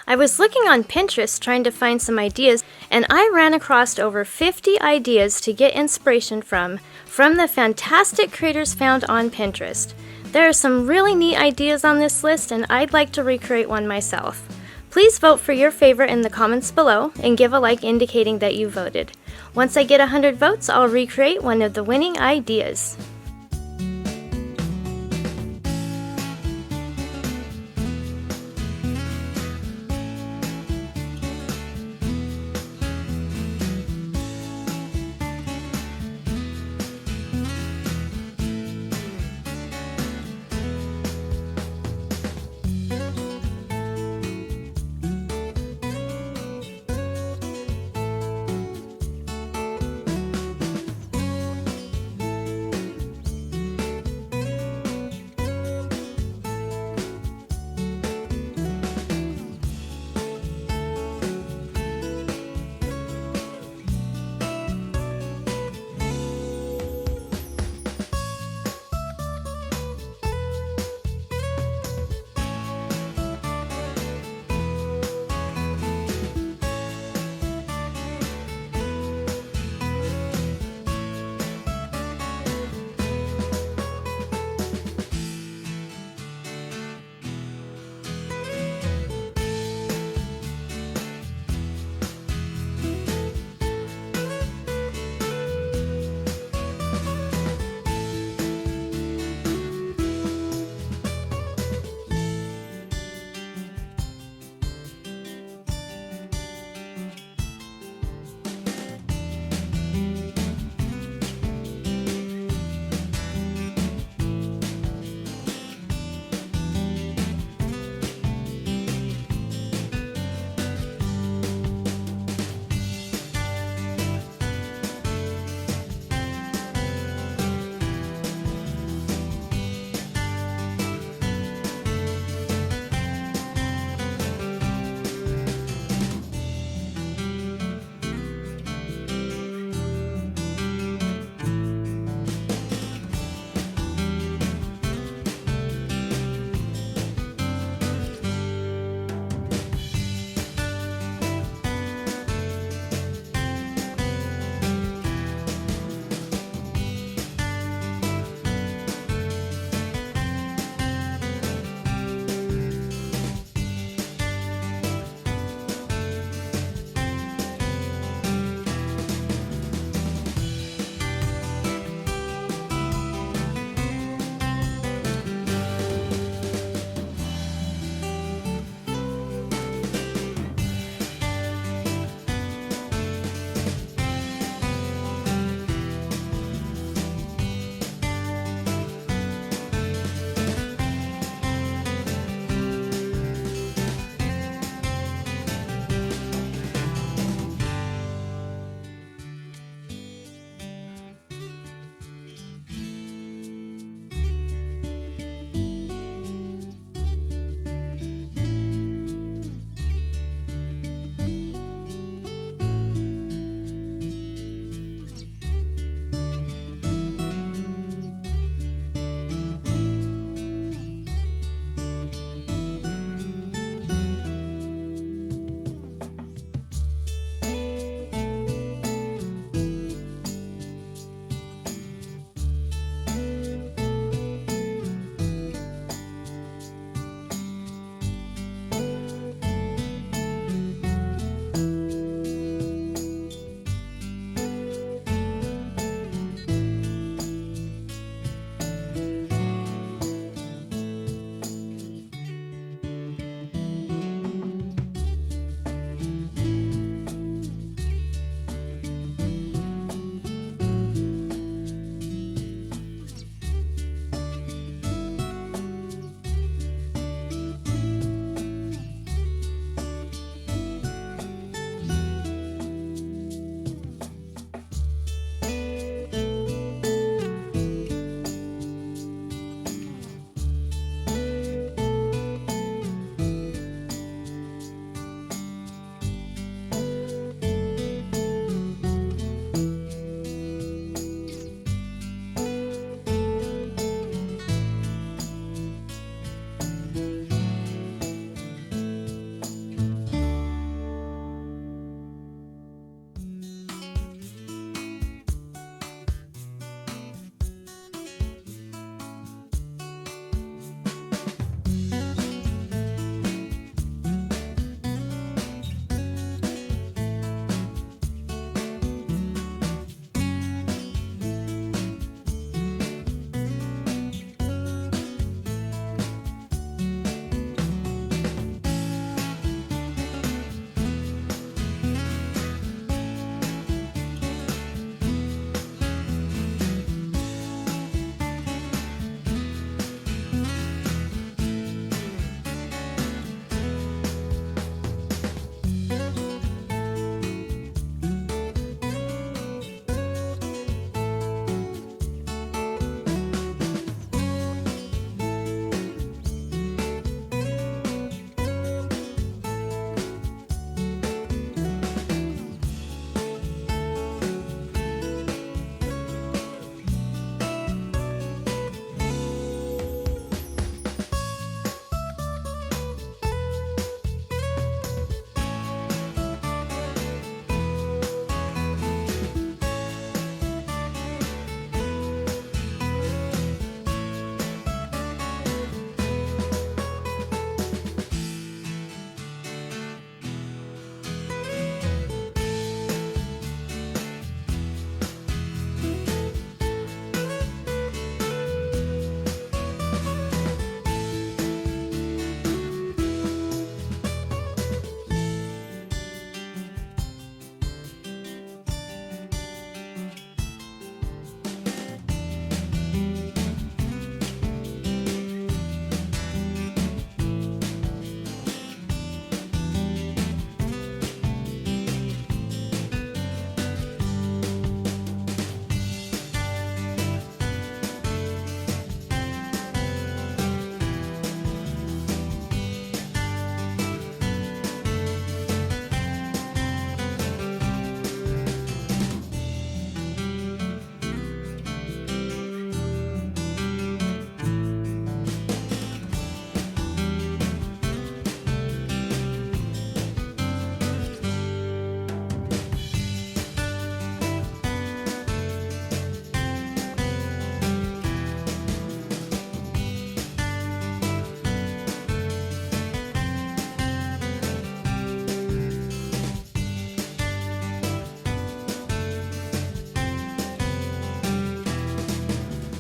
I was looking on Pinterest trying to find some ideas, and I ran across over 50 ideas to get inspiration from the fantastic creators found on Pinterest. There are some really neat ideas on this list, and I'd like to recreate one myself. Please vote for your favorite in the comments below and give a like indicating that you voted. Once I get 100 votes, I'll recreate one of the winning ideas.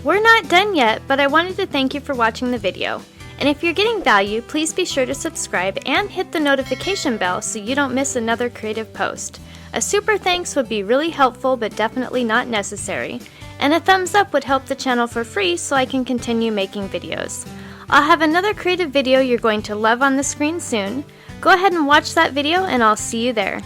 We're not done yet, but I wanted to thank you for watching the video. And if you're getting value, please be sure to subscribe and hit the notification bell so you don't miss another creative post. A super thanks would be really helpful but definitely not necessary. And a thumbs up would help the channel for free so I can continue making videos. I'll have another creative video you're going to love on the screen soon. Go ahead and watch that video and I'll see you there.